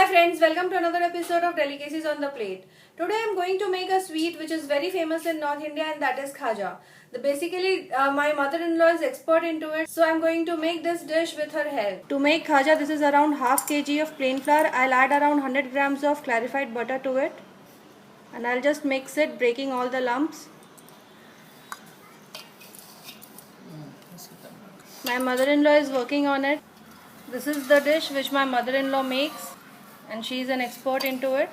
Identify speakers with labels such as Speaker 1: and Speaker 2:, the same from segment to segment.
Speaker 1: Hi friends, welcome to another episode of Delicacies on the Plate. Today I am going to make a sweet which is very famous in North India, and that is khaja. My mother-in-law is expert into it, so I am going to make this dish with her help. To make khaja, this is around half kg of plain flour. I'll add around 100 grams of clarified butter to it, and I'll just mix it, breaking all the lumps. My mother-in-law is working on it. This is the dish which my mother-in-law makes, and she is an expert into it.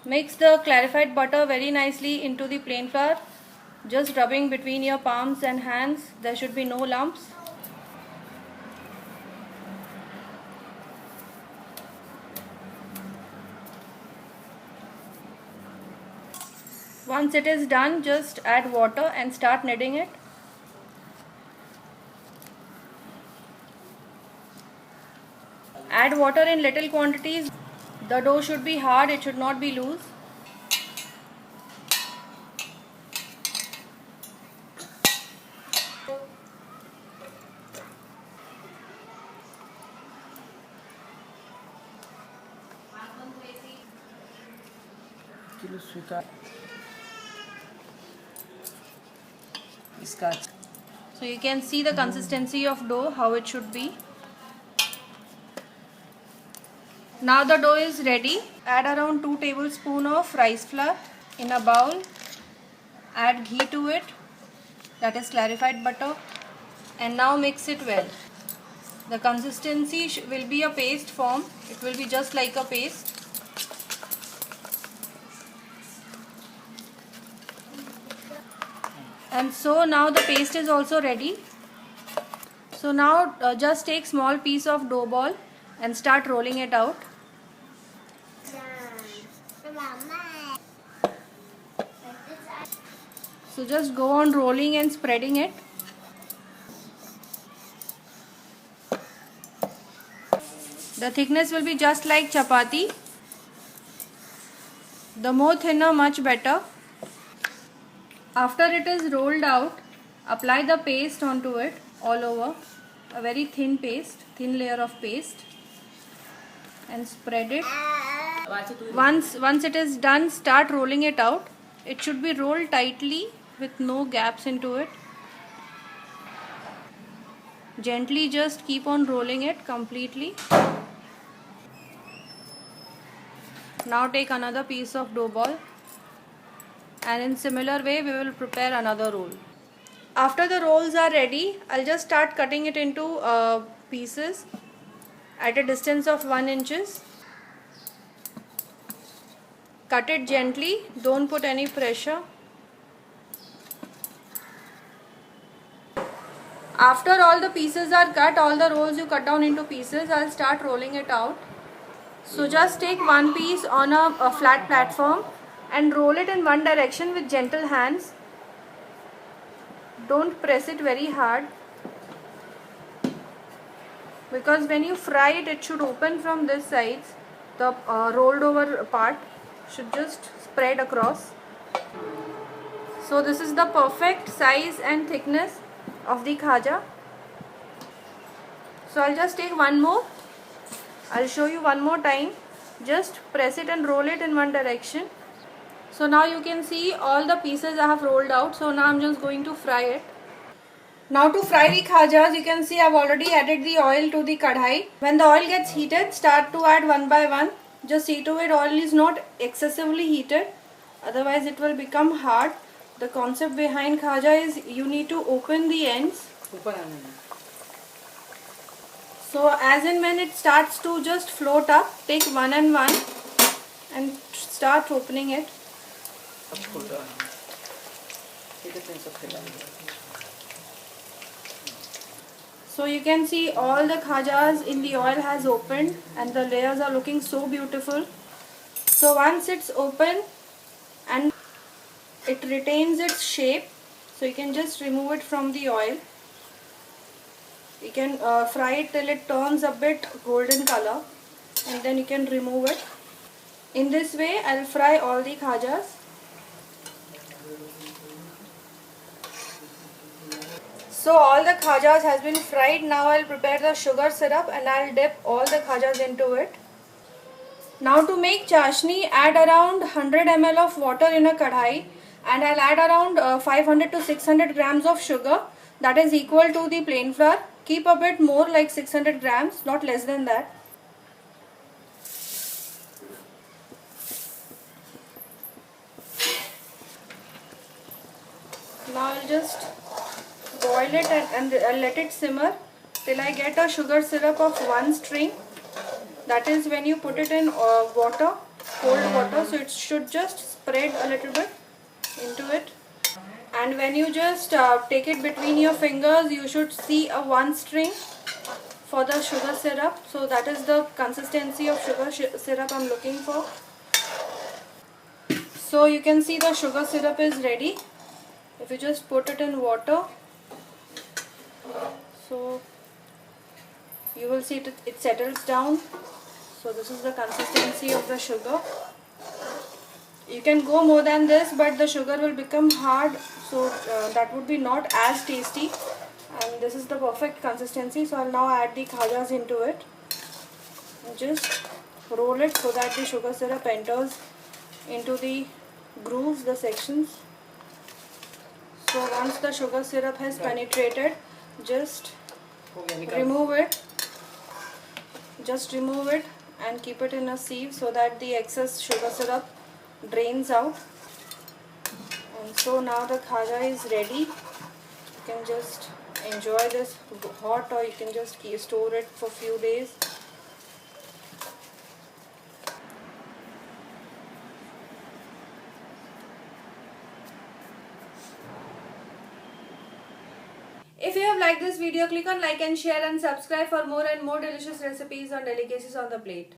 Speaker 1: Mix the clarified butter very nicely into the plain flour, just rubbing between your palms and hands. There should be no lumps. Once it is done, just add water and start kneading it. Add water in little quantities. The dough should be hard, it should not be loose. So you can see the consistency of dough, how it should be. Now the dough is ready. Add around 2 tablespoons of rice flour in a bowl. Add ghee to it, that is clarified butter, and now mix it well. The consistency will be a paste form. It will be just like a paste. And so now the paste is also ready. So now just take small piece of dough ball and start rolling it out. So just go on rolling and spreading it. The thickness will be just like chapati. The more thinner, much better. After it is rolled out, apply the paste onto it all over. A very thin paste, thin layer of paste, and spread it. Once it is done, start rolling it out. It should be rolled tightly with no gaps into it. Gently just keep on rolling it completely. Now take another piece of dough ball, and in similar way we will prepare another roll. After the rolls are ready, I'll just start cutting it into pieces at a distance of 1 inch. Cut it gently, don't put any pressure. After all the pieces are cut, all the rolls you cut down into pieces, I'll start rolling it out. So just take one piece on a flat platform and roll it in one direction with gentle hands. Don't press it very hard, because when you fry it, it should open from this side. The rolled over part should just spread across. So this is the perfect size and thickness of the khaja. So I'll just take one more. I'll show you one more time. Just press it and roll it in one direction. So now you can see all the pieces I have rolled out. So now I'm just going to fry it. Now to fry the khajas, you can see I've already added the oil to the kadhai. When the oil gets heated, start to add one by one. Just see to it oil is not excessively heated, otherwise it will become hard. The concept behind khaja is you need to open the ends. So as and when it starts to just float up, take one and one and start opening it. So you can see all the khajas in the oil has opened and the layers are looking so beautiful. So once it's open and it retains its shape, so you can just remove it from the oil. You can fry it till it turns a bit golden color, and then you can remove it. In this way I'll fry all the khajas. So all the khajas has been fried. Now I'll prepare the sugar syrup and I'll dip all the khajas into it. Now to make chashni, add around 100 ml of water in a kadhai, and I'll add around 500 to 600 grams of sugar, that is equal to the plain flour. Keep a bit more, like 600 grams, not less than that. Now I'll just boil it and let it simmer till I get a sugar syrup of 1 string. That is when you put it in water, cold water, so it should just spread a little bit into it. And when you just take it between your fingers, you should see a 1 string for the sugar syrup. So that is the consistency of sugar syrup I'm looking for. So you can see the sugar syrup is ready. If you just put it in water, so you will see it settles down. So this is the consistency of the sugar. You can go more than this, but the sugar will become hard, so that would be not as tasty. And this is the perfect consistency. So I'll now add the khajas into it and just roll it so that the sugar syrup enters into the grooves, the sections. So once the sugar syrup has penetrated, just remove it. Just remove it and keep it in a sieve so that the excess sugar syrup drains out. And so now the khaja is ready. You can just enjoy this hot, or you can just store it for a few days. If you have liked this video, click on like and share and subscribe for more and more delicious recipes and delicacies on the plate.